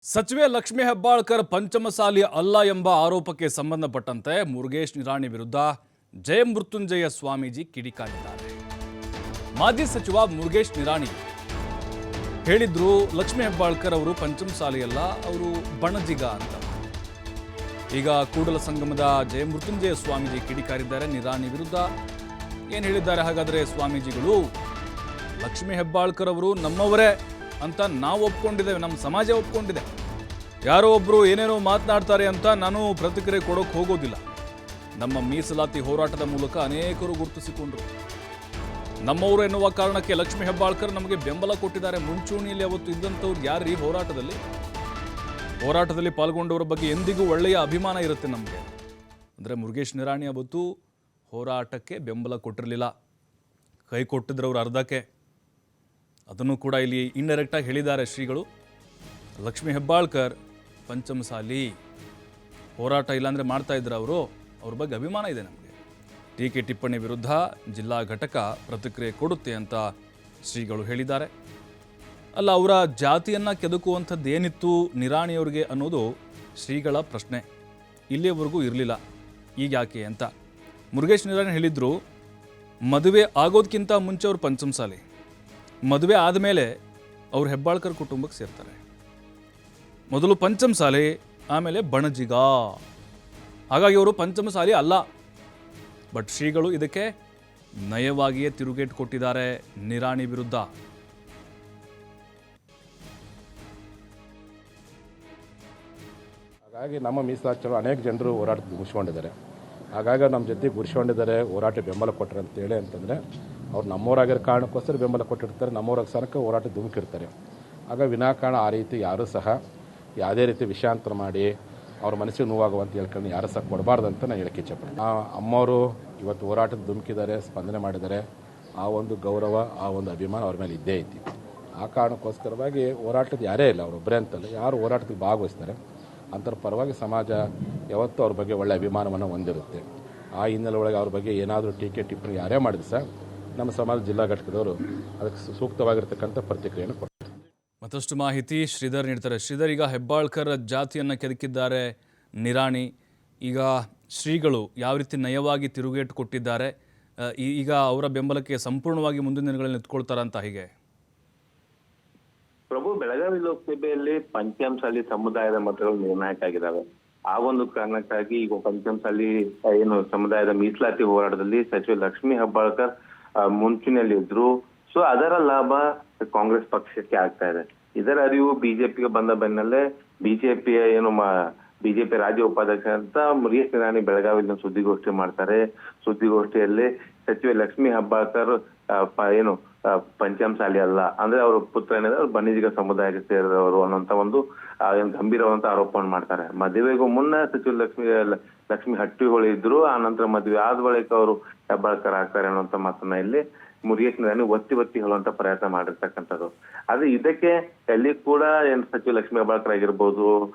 ಸಚಿವೆ ಲಕ್ಷ್ಮೀ ಹೆಬ್ಬಾಳ್ಕರ್ ಪಂಚಮಸಾಲಿ ಅಲ್ಲ ಎಂಬ ಆರೋಪಕ್ಕೆ ಸಂಬಂಧಪಟ್ಟಂತೆ ಮುರುಗೇಶ್ ನಿರಾಣಿ ವಿರುದ್ಧ ಜಯಮೃತ್ಯುಂಜಯ ಸ್ವಾಮೀಜಿ ಕಿಡಿಕಾರಿದ್ದಾರೆ. ಮಾಜಿ ಸಚಿವ ಮುರುಗೇಶ್ ನಿರಾಣಿ ಹೇಳಿದ್ರು, ಲಕ್ಷ್ಮೀ ಹೆಬ್ಬಾಳ್ಕರ್ ಅವರು ಪಂಚಮಸಾಲಿ ಅಲ್ಲ, ಅವರು ಬಣಜಿಗ ಅಂತ. ಈಗ ಕೂಡಲ ಸಂಗಮದ ಜಯಮೃತ್ಯುಂಜಯ ಸ್ವಾಮೀಜಿ ಕಿಡಿಕಾರಿದ್ದಾರೆ. ನಿರಾಣಿ ವಿರುದ್ಧ ಏನು ಹೇಳಿದ್ದಾರೆ ಹಾಗಾದರೆ ಸ್ವಾಮೀಜಿಗಳು? ಲಕ್ಷ್ಮೀ ಹೆಬ್ಬಾಳ್ಕರ್ ಅವರು ನಮ್ಮವರೇ ಅಂತ ನಾವು ಒಪ್ಕೊಂಡಿದ್ದೇವೆ, ನಮ್ಮ ಸಮಾಜ ಒಪ್ಕೊಂಡಿದೆ. ಯಾರೋ ಒಬ್ಬರು ಏನೇನೋ ಮಾತನಾಡ್ತಾರೆ ಅಂತ ನಾನು ಪ್ರತಿಕ್ರಿಯೆ ಕೊಡೋಕೆ ಹೋಗೋದಿಲ್ಲ. ನಮ್ಮ ಮೀಸಲಾತಿ ಹೋರಾಟದ ಮೂಲಕ ಅನೇಕರು ಗುರುತಿಸಿಕೊಂಡ್ರು. ನಮ್ಮವರು ಎನ್ನುವ ಕಾರಣಕ್ಕೆ ಲಕ್ಷ್ಮೀ ಹೆಬ್ಬಾಳ್ಕರ್ ನಮಗೆ ಬೆಂಬಲ ಕೊಟ್ಟಿದ್ದಾರೆ. ಮುಂಚೂಣಿಯಲ್ಲಿ ಅವತ್ತು ಇದ್ದಂಥವ್ರು ಯಾರು ಈ ಹೋರಾಟದಲ್ಲಿ ಪಾಲ್ಗೊಂಡವರ ಬಗ್ಗೆ ಎಂದಿಗೂ ಒಳ್ಳೆಯ ಅಭಿಮಾನ ಇರುತ್ತೆ ನಮಗೆ. ಅಂದರೆ ಮುರುಗೇಶ್ ನಿರಾಣಿ ಅವತ್ತು ಹೋರಾಟಕ್ಕೆ ಬೆಂಬಲ ಕೊಟ್ಟಿರಲಿಲ್ಲ, ಕೈ ಕೊಟ್ಟಿದ್ರು ಅವರು ಅರ್ಧಕ್ಕೆ. ಅದನ್ನು ಕೂಡ ಇಲ್ಲಿ ಇಂಡೈರೆಕ್ಟಾಗಿ ಹೇಳಿದ್ದಾರೆ ಶ್ರೀಗಳು. ಲಕ್ಷ್ಮೀ ಹೆಬ್ಬಾಳ್ಕರ್ ಪಂಚಮಸಾಲಿ ಹೋರಾಟ ಇಲ್ಲಾಂದರೆ ಮಾಡ್ತಾ ಇದ್ರು ಅವರು, ಅವ್ರ ಬಗ್ಗೆ ಅಭಿಮಾನ ಇದೆ ನಮಗೆ. ಟೀಕೆ ಟಿಪ್ಪಣಿ ವಿರುದ್ಧ ಜಿಲ್ಲಾ ಘಟಕ ಪ್ರತಿಕ್ರಿಯೆ ಕೊಡುತ್ತೆ ಅಂತ ಶ್ರೀಗಳು ಹೇಳಿದ್ದಾರೆ. ಅಲ್ಲ, ಅವರ ಜಾತಿಯನ್ನು ಕೆದಕುವಂಥದ್ದು ಏನಿತ್ತು ನಿರಾಣಿಯವ್ರಿಗೆ ಅನ್ನೋದು ಶ್ರೀಗಳ ಪ್ರಶ್ನೆ. ಇಲ್ಲಿಯವರೆಗೂ ಇರಲಿಲ್ಲ, ಈಗ ಯಾಕೆ ಅಂತ. ಮುರುಗೇಶ್ ನಿರಾಣಿ ಹೇಳಿದ್ರು, ಮದುವೆ ಆಗೋದಕ್ಕಿಂತ ಮುಂಚೆ ಅವರು ಪಂಚಮಸಾಲಿ, ಮದುವೆ ಆದಮೇಲೆ ಅವರು ಹೆಬ್ಬಾಳ್ಕರ್ ಕುಟುಂಬಕ್ಕೆ ಸೇರ್ತಾರೆ. ಮೊದಲು ಪಂಚಮಸಾಲಿ, ಆಮೇಲೆ ಬಣಜಿಗ. ಹಾಗಾಗಿ ಅವರು ಪಂಚಮಸಾಲಿ ಅಲ್ಲ. ಬಟ್ ಶ್ರೀಗಳು ಇದಕ್ಕೆ ನಯವಾಗಿಯೇ ತಿರುಗೇಟು ಕೊಟ್ಟಿದ್ದಾರೆ ನಿರಾಣಿ ವಿರುದ್ಧ. ಹಾಗಾಗಿ ನಮ್ಮ ಮೀಸಲಾತಿ ಅನೇಕ ಜನರು ಹೋರಾಟ ಮುಗಿಸ್ಕೊಂಡಿದ್ದಾರೆ. ಹಾಗಾಗಿ ನಮ್ಮ ಜೊತೆ ಗುರ್ಸ್ಕೊಂಡಿದ್ದಾರೆ, ಹೋರಾಟ ಬೆಂಬಲ ಕೊಟ್ಟರೆ ಅಂತೇಳಿ ಅಂತಂದರೆ ಅವ್ರು ನಮ್ಮವರಾಗಿರೋ ಕಾರಣಕ್ಕೋಸ್ಕರ ಬೆಂಬಲ ಕೊಟ್ಟಿರ್ತಾರೆ, ನಮ್ಮವ್ರ ಸ್ಥಾನಕ್ಕೆ ಹೋರಾಟ ಧುಮುಕಿರ್ತಾರೆ. ಆಗ ವಿನಾಕಾರಣ ಆ ರೀತಿ ಯಾರೂ ಸಹ ಯಾವುದೇ ರೀತಿ ವಿಷಯಾಂತರ ಮಾಡಿ ಅವ್ರ ಮನಸ್ಸಿಗೆ ನೋವಾಗುವಂತ ಹೇಳ್ಕೊಂಡು ಯಾರು ಸಹ ಕೊಡಬಾರ್ದಂತ ನಾನು ಹೇಳಕ್ಕೆ ಇಚ್ಛೆಪಡ್ತೀನಿ. ಅಮ್ಮವರು ಇವತ್ತು ಹೋರಾಟದ ಧುಮುಕಿದ್ದಾರೆ, ಸ್ಪಂದನೆ ಮಾಡಿದ್ದಾರೆ. ಆ ಒಂದು ಗೌರವ, ಆ ಒಂದು ಅಭಿಮಾನ ಅವ್ರ ಮೇಲೆ ಇದ್ದೇ ಐತಿ. ಆ ಕಾರಣಕ್ಕೋಸ್ಕರವಾಗಿ ಹೋರಾಟದ ಯಾರೇ ಇಲ್ಲ, ಅವರೊಬ್ಬರೇ ಅಂತಲ್ಲ, ಯಾರು ಹೋರಾಟದಲ್ಲಿ ಭಾಗವಹಿಸ್ತಾರೆ ಅಂಥವ್ರ ಪರವಾಗಿ ಸಮಾಜ ಯಾವತ್ತೂ ಅವ್ರ ಬಗ್ಗೆ ಒಳ್ಳೆಯ ಅಭಿಮಾನವನ್ನು ಹೊಂದಿರುತ್ತೆ. ಆ ಹಿನ್ನೆಲೆ ಒಳಗೆ ಅವ್ರ ಬಗ್ಗೆ ಏನಾದರೂ ಟೀಕೆ ಟಿಪ್ಪಣಿ ಯಾರೇ ಮಾಡಿದ್ರು ಸಹ ನಮ್ಮ ಸಮಾಜ ಜಿಲ್ಲಾ ಘಟಕದವರು ಅದಕ್ಕೆ ಸೂಕ್ತವಾಗಿರ್ತಕ್ಕಂಥ ಪ್ರತಿಕ್ರಿಯೆಯನ್ನು ಕೊಡ್ತಾರೆ. ಮತ್ತಷ್ಟು ಮಾಹಿತಿ ಶ್ರೀಧರ್ ನೀಡ್ತಾರೆ. ಶ್ರೀಧರ್, ಈಗ ಹೆಬ್ಬಾಳ್ಕರ್ ಜಾತಿಯನ್ನು ಕೆದಕಿದ್ದಾರೆ ನಿರಾಣಿ. ಈಗ ಶ್ರೀಗಳು ಯಾವ ರೀತಿ ನಯವಾಗಿ ತಿರುಗೇಟು ಕೊಟ್ಟಿದ್ದಾರೆ, ಈಗ ಅವರ ಬೆಂಬಲಕ್ಕೆ ಸಂಪೂರ್ಣವಾಗಿ ಮುಂದಿನ ದಿನಗಳಲ್ಲಿ ನಿಂತ್ಕೊಳ್ತಾರಂತ ಹೀಗೆ? ಪ್ರಭು, ಬೆಳಗಾವಿ ಲೋಕಸಭೆಯಲ್ಲಿ ಪಂಚಮಸಾಲಿ ಸಮುದಾಯದ ಮತಗಳು ನಿರ್ಣಾಯಕ ಆಗಿದ್ದಾವೆ. ಆ ಒಂದು ಕಾರಣಕ್ಕಾಗಿ ಈಗ ಪಂಚಮಸಾಲಿ ಏನು ಸಮುದಾಯದ ಮೀಸಲಾತಿ ಹೋರಾಟದಲ್ಲಿ ಸಚಿವ ಲಕ್ಷ್ಮೀ ಹೆಬ್ಬಾಳ್ಕರ್ ಮುಂಚೂಣಿಯಲ್ಲಿ ಇದ್ರು. ಸೊ ಅದರ ಲಾಭ ಕಾಂಗ್ರೆಸ್ ಪಕ್ಷಕ್ಕೆ ಆಗ್ತಾ ಇದೆ. ಇದರ ಅರಿವು ಬಿಜೆಪಿಗೆ ಬಂದ ಬೆನ್ನಲ್ಲೇ ಬಿಜೆಪಿಯ ಬಿಜೆಪಿ ರಾಜ್ಯ ಉಪಾಧ್ಯಕ್ಷ ಅಂತ ಮುರುಗೇಶ್ ನಿರಾಣಿ ಬೆಳಗಾವಿಯಲ್ಲಿ ಸುದ್ದಿಗೋಷ್ಠಿ ಮಾಡ್ತಾರೆ. ಸುದ್ದಿಗೋಷ್ಠಿಯಲ್ಲಿ ಸಚಿವೆ ಲಕ್ಷ್ಮೀ ಹೆಬ್ಬಾಳ್ಕರ್ ಪಂಚಮಸಾಲಿ ಅಲ್ಲ, ಅಂದ್ರೆ ಅವ್ರ ಪುತ್ರ ಏನಿದೆ ಅವ್ರು ಬಣಿಜಿಗ ಸಮುದಾಯಕ್ಕೆ ಸೇರಿದವರು ಅನ್ನೋಂತ ಒಂದು ಗಂಭೀರವಾದಂತ ಆರೋಪವನ್ನು ಮಾಡ್ತಾರೆ. ಮದುವೆಗೂ ಮುನ್ನ ಸಚಿವ ಲಕ್ಷ್ಮಿ ಹಟ್ಟಿಹೊಳಿ ಇದ್ರು, ಆ ನಂತರ ಮದುವೆ ಆದ ಬಳಿಕ ಅವರು ಹೆಬ್ಬಾಳ್ಕರ್ ಆಗ್ತಾರೆ ಅನ್ನೋಂತ ಮಾತನ್ನ ಇಲ್ಲಿ ಮುರುಗೇಶ್ ನಿರಾಣಿ ಒತ್ತಿ ಹೇಳುವಂತ ಪ್ರಯತ್ನ ಮಾಡಿರ್ತಕ್ಕಂಥದ್ದು. ಆದ್ರೆ ಇದಕ್ಕೆ ಎಲ್ಲಿ ಕೂಡ ಏನ್ ಸಚಿವ ಲಕ್ಷ್ಮೀ ಹೆಬ್ಬಾಳ್ಕರ್ ಆಗಿರ್ಬೋದು,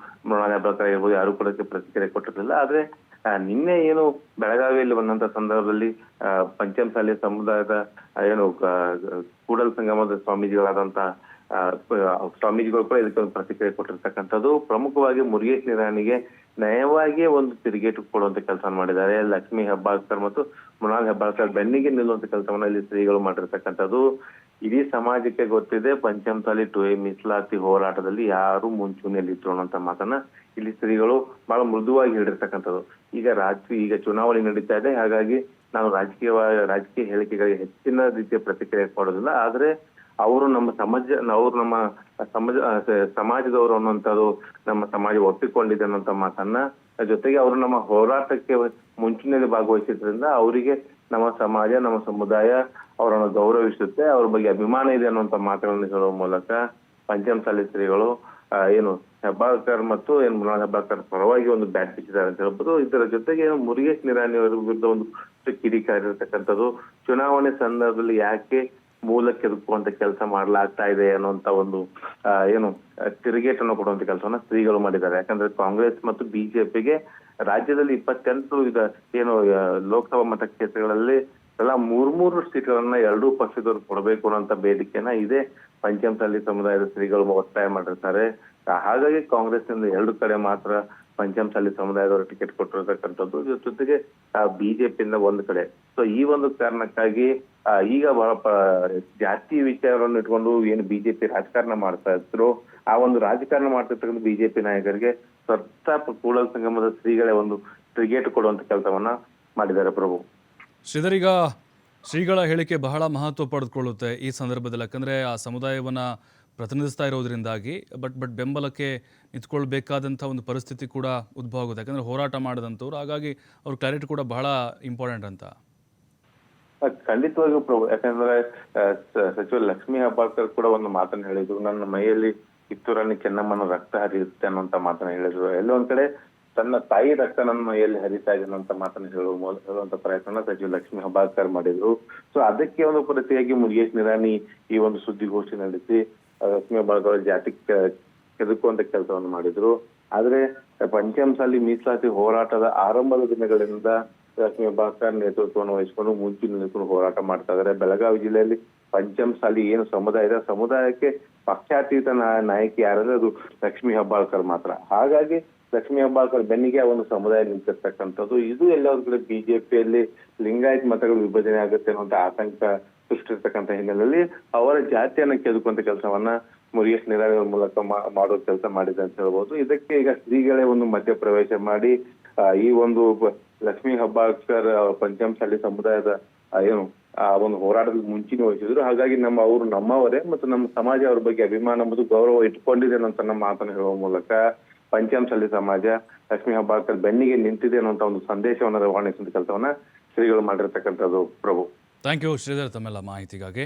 ಮೃಣಾಲ್ ಹೆಬ್ಬಾಳ್ಕರ್ ಆಗಿರ್ಬೋದು, ಯಾರು ಕೂಡ ಪ್ರತಿಕ್ರಿಯೆ ಕೊಟ್ಟಿರಲಿಲ್ಲ. ಆದ್ರೆ ನಿನ್ನೆ ಏನು ಬೆಳಗಾವಿಯಲ್ಲಿ ಬಂದಂತ ಸಂದರ್ಭದಲ್ಲಿ ಪಂಚಮಸಾಲಿ ಸಮುದಾಯದ ಕೂಡಲ ಸಂಗಮದ ಸ್ವಾಮೀಜಿಗಳಾದಂತ ಸ್ವಾಮೀಜಿಗಳು ಕೂಡ ಇದಕ್ಕೆ ಒಂದು ಪ್ರತಿಕ್ರಿಯೆ ಕೊಟ್ಟಿರ್ತಕ್ಕಂಥದ್ದು. ಪ್ರಮುಖವಾಗಿ ಮುರುಗೇಶ್ ನಿರಾಣಿಗೆ ನಯವಾಗಿಯೇ ಒಂದು ತಿರುಗೇಟು ಕೊಡುವಂತ ಕೆಲಸ ಮಾಡಿದ್ದಾರೆ. ಲಕ್ಷ್ಮೀ ಹೆಬ್ಬಾಳ್ಕರ್ ಮತ್ತು ಮೃಣಾಲ್ ಹೆಬ್ಬಾಳ್ಕರ್ ಬೆನ್ನಿಗೆ ನಿಲ್ಲುವಂತ ಕೆಲಸವನ್ನ ಇಲ್ಲಿ ಶ್ರೀಗಳು ಮಾಡಿರ್ತಕ್ಕಂಥದ್ದು. ಇಡೀ ಸಮಾಜಕ್ಕೆ ಗೊತ್ತಿದೆ ಪಂಚಮಸಾಲಿ ಮೀಸಲಾತಿ ಹೋರಾಟದಲ್ಲಿ ಯಾರು ಮುಂಚೂಣಿಯಲ್ಲಿ ಇದ್ರು ಅನ್ನೋಂತ ಮಾತನ್ನ ಇಲ್ಲಿ ಶ್ರೀಗಳು ಬಹಳ ಮೃದುವಾಗಿ ಹೇಳಿರ್ತಕ್ಕಂಥದ್ದು. ಈಗ ಚುನಾವಣೆ ನಡೀತಾ ಇದೆ, ಹಾಗಾಗಿ ನಾವು ರಾಜಕೀಯ ಹೇಳಿಕೆಗಳಿಗೆ ಹೆಚ್ಚಿನ ರೀತಿಯ ಪ್ರತಿಕ್ರಿಯೆ ಕೊಡೋದಿಲ್ಲ. ಆದ್ರೆ ಅವರು ನಮ್ಮ ಸಮಾಜದವರು ಅನ್ನುವಂಥದ್ದು ನಮ್ಮ ಸಮಾಜ ಒಪ್ಪಿಕೊಂಡಿದೆ ಅನ್ನೋಂಥ ಮಾತನ್ನ, ಜೊತೆಗೆ ಅವರು ನಮ್ಮ ಹೋರಾಟಕ್ಕೆ ಮುಂಚಿನಲ್ಲಿ ಭಾಗವಹಿಸಿದ್ರಿಂದ ಅವರಿಗೆ ನಮ್ಮ ಸಮಾಜ, ನಮ್ಮ ಸಮುದಾಯ ಅವರನ್ನು ಗೌರವಿಸುತ್ತೆ, ಅವ್ರ ಬಗ್ಗೆ ಅಭಿಮಾನ ಇದೆ ಅನ್ನುವಂಥ ಮಾತುಗಳನ್ನು ಹೇಳುವ ಮೂಲಕ ಪಂಚಮಸಾಲಿ ಶ್ರೀಗಳು ಹೆಬ್ಬಾಳ್ಕರ್ ಮತ್ತು ಮೃಣಾಲ್ ಹೆಬ್ಬಾಳ್ಕರ್ ಪರವಾಗಿ ಒಂದು ಬ್ಯಾಟ್ ಬಿಚ್ಚಿದ್ದಾರೆ ಅಂತ ಹೇಳ್ಬೋದು. ಇದರ ಜೊತೆಗೆ ಮುರುಗೇಶ್ ನಿರಾಣಿ ಅವರ ವಿರುದ್ಧ ಒಂದು ಕಿಡಿಕಾರಿರ್ತಕ್ಕಂಥದ್ದು. ಚುನಾವಣೆ ಸಂದರ್ಭದಲ್ಲಿ ಯಾಕೆ ಮೂಲ ಕೆದಕುವಂತ ಕೆಲಸ ಮಾಡಲಾಗ್ತಾ ಇದೆ ಅನ್ನುವಂತ ಒಂದು ತಿರುಗೇಟನ್ನು ಕೊಡುವಂತ ಕೆಲಸವನ್ನ ಶ್ರೀಗಳು ಮಾಡಿದ್ದಾರೆ. ಯಾಕಂದ್ರೆ ಕಾಂಗ್ರೆಸ್ ಮತ್ತು ಬಿಜೆಪಿಗೆ ರಾಜ್ಯದಲ್ಲಿ 28 ಲೋಕಸಭಾ ಮತಕ್ಷೇತ್ರಗಳಲ್ಲಿ ಎಲ್ಲ 3 ಸೀಟ್ಗಳನ್ನ ಎರಡೂ ಪಕ್ಷದವರು ಕೊಡಬೇಕು ಅನ್ನೋಂತ ಬೇಡಿಕೆನ ಇದೇ ಪಂಚಮಸಾಲಿ ಸಮುದಾಯದ ಶ್ರೀಗಳು ಒತ್ತಾಯ ಮಾಡಿರ್ತಾರೆ. ಹಾಗಾಗಿ ಕಾಂಗ್ರೆಸ್ನಿಂದ 2 ಕಡೆ ಮಾತ್ರ ಪಂಚಮಸಾಲಿ ಸಮುದಾಯದವರು ಟಿಕೆಟ್ ಕೊಟ್ಟಿರತಕ್ಕಂಥದ್ದು, ಜೊತೆಗೆ ಬಿಜೆಪಿಯಿಂದ 1 ಕಡೆ. ಸೊ ಈ ಒಂದು ಕಾರಣಕ್ಕಾಗಿ ಈಗ ಬಹಳ ಜಾತಿ ವಿಚಾರವನ್ನು ಇಟ್ಕೊಂಡು ಏನು ಬಿಜೆಪಿ ರಾಜಕಾರಣ ಮಾಡ್ತಾ ಇದ್ರು, ಆ ಒಂದು ರಾಜಕಾರಣ ಮಾಡ್ತಿರ್ತಕ್ಕಂಥ ಬಿಜೆಪಿ ನಾಯಕರಿಗೆ ಸ್ವತಃ ಕೂಡಲ ಸಂಗಮದ ಶ್ರೀಗಳೇ ಒಂದು ಟಿಕೆಟ್ ಕೊಡುವಂತ ಕೆಲಸವನ್ನ ಮಾಡಿದ್ದಾರೆ ಪ್ರಭು. ಶ್ರೀಧರ್, ಈಗ ಶ್ರೀಗಳ ಹೇಳಿಕೆ ಬಹಳ ಮಹತ್ವ ಪಡೆದುಕೊಳ್ಳುತ್ತೆ ಈ ಸಂದರ್ಭದಲ್ಲಿ, ಯಾಕಂದರೆ ಆ ಸಮುದಾಯವನ್ನು ಪ್ರತಿನಿಧಿಸ್ತಾ ಇರೋದ್ರಿಂದಾಗಿ ಬಟ್ ಬೆಂಬಲಕ್ಕೆ ನಿಂತ್ಕೊಳ್ಬೇಕಾದಂಥ ಒಂದು ಪರಿಸ್ಥಿತಿ ಕೂಡ ಉದ್ಭವ ಆಗುತ್ತೆ, ಯಾಕಂದರೆ ಹೋರಾಟ ಮಾಡಿದಂಥವ್ರು. ಹಾಗಾಗಿ ಅವ್ರ ಕ್ಲಾರಿಟಿ ಕೂಡ ಬಹಳ ಇಂಪಾರ್ಟೆಂಟ್ ಅಂತ. ಖಂಡಿತವಾಗಿಯೂ ಪ್ರಭು, ಯಾಕಂದ್ರೆ ಸಚಿವ ಲಕ್ಷ್ಮೀ ಹೆಬ್ಬಾಳ್ಕರ್ ಕೂಡ ಒಂದು ಮಾತನ್ನು ಹೇಳಿದ್ರು, ನನ್ನ ಮೈಯಲ್ಲಿ ಕಿತ್ತೂರಾಣಿ ಚೆನ್ನಮ್ಮನ ರಕ್ತ ಹರಿಯುತ್ತೆ ಅನ್ನುವಂತ ಮಾತನ್ನ ಹೇಳಿದ್ರು. ಎಲ್ಲೋ ಒಂದ್ ಕಡೆ ತನ್ನ ತಾಯಿ ರಕ್ತ ನನ್ನ ಮೈಯಲ್ಲಿ ಹರಿತಾ ಇದೆ ಅನ್ನುವಂತ ಮಾತನ್ನು ಹೇಳುವಂತ ಪ್ರಯತ್ನ ಸಚಿವ ಲಕ್ಷ್ಮೀ ಹೆಬ್ಬಾಳ್ಕರ್ ಮಾಡಿದ್ರು. ಸೊ ಅದಕ್ಕೆ ಒಂದು ಪ್ರತಿಯಾಗಿ ಮುರುಗೇಶ್ ನಿರಾಣಿ ಈ ಒಂದು ಸುದ್ದಿಗೋಷ್ಠಿ ನಡೆಸಿ ಲಕ್ಷ್ಮೀ ಹೆಬ್ಬಾಳ್ಕರ್ ಜಾತಿ ಕೆದಕುವಂತ ಕೆಲಸವನ್ನು ಮಾಡಿದ್ರು. ಆದ್ರೆ ಪಂಚಮಸಾಲಿ ಮೀಸಲಾತಿ ಹೋರಾಟದ ಆರಂಭದ ದಿನಗಳಿಂದ ಲಕ್ಷ್ಮೀ ಹೆಬ್ಬಾಳ್ಕರ್ ನೇತೃತ್ವವನ್ನು ವಹಿಸಿಕೊಂಡು ಮುಂಚೂಣಿ ನಿಂತುಕೊಂಡು ಹೋರಾಟ ಮಾಡ್ತಾ ಇದ್ದಾರೆ. ಬೆಳಗಾವಿ ಜಿಲ್ಲೆಯಲ್ಲಿ ಪಂಚಮಸಾಲಿ ಏನು ಸಮುದಾಯ ಇದೆ, ಸಮುದಾಯಕ್ಕೆ ಪಕ್ಷಾತೀತ ನಾಯಕಿ ಯಾರಂದ್ರೆ ಅದು ಲಕ್ಷ್ಮೀ ಹೆಬ್ಬಾಳ್ಕರ್ ಮಾತ್ರ. ಹಾಗಾಗಿ ಲಕ್ಷ್ಮೀ ಹೆಬ್ಬಾಳ್ಕರ್ ಬೆನ್ನಿಗೆ ಒಂದು ಸಮುದಾಯ ನಿಂತಿರ್ತಕ್ಕಂಥದ್ದು. ಇದು ಎಲ್ಲ ಒಂದ್ ಕಡೆ ಬಿಜೆಪಿಯಲ್ಲಿ ಲಿಂಗಾಯತ್ ಮತಗಳು ವಿಭಜನೆ ಆಗುತ್ತೆ ಅನ್ನುವಂತ ಆತಂಕ ಸೃಷ್ಟಿರ್ತಕ್ಕಂಥ ಹಿನ್ನೆಲೆಯಲ್ಲಿ ಅವರ ಜಾತಿಯನ್ನ ಕೆದಕುವಂತ ಕೆಲಸವನ್ನ ಮುರುಗೇಶ್ ನಿರಾಣಿ ಮೂಲಕ ಮಾಡೋ ಕೆಲಸ ಮಾಡಿದೆ ಅಂತ ಹೇಳ್ಬೋದು. ಇದಕ್ಕೆ ಈಗ ಶ್ರೀಗಳೇ ಒಂದು ಮಧ್ಯ ಪ್ರವೇಶ ಮಾಡಿ ಈ ಒಂದು ಲಕ್ಷ್ಮೀ ಹೆಬ್ಬಾಳ್ಕರ್ ಪಂಚಮಸಾಲಿ ಸಮುದಾಯದ ಏನು ಆ ಒಂದು ಹೋರಾಟದಲ್ಲಿ ಮುಂಚೂಣಿ ವಹಿಸಿದ್ರು. ಹಾಗಾಗಿ ಅವರು ನಮ್ಮವರೇ ಮತ್ತು ನಮ್ಮ ಸಮಾಜ ಅವ್ರ ಬಗ್ಗೆ ಅಭಿಮಾನ ಮತ್ತು ಗೌರವ ಇಟ್ಕೊಂಡಿದೆ ಅನ್ನೋ ನಮ್ಮ ಮಾತನ್ನು ಹೇಳುವ ಮೂಲಕ ಪಂಚಮಸಾಲಿ ಸಮಾಜ ಲಕ್ಷ್ಮೀ ಹೆಬ್ಬಾಳ್ಕರ್ ಬೆನ್ನಿಗೆ ನಿಂತಿದೆ ಅನ್ನುವಂತ ಒಂದು ಸಂದೇಶವನ್ನು ರವಾನಿಸುವಂತ ಕೆಲಸವನ್ನ ಶ್ರೀಗಳು ಮಾಡಿರ್ತಕ್ಕಂಥದ್ದು ಪ್ರಭು. ಥ್ಯಾಂಕ್ ಯು ಶ್ರೀಧರ್ ತಮ್ಮೆಲ್ಲ ಮಾಹಿತಿಗಾಗಿ.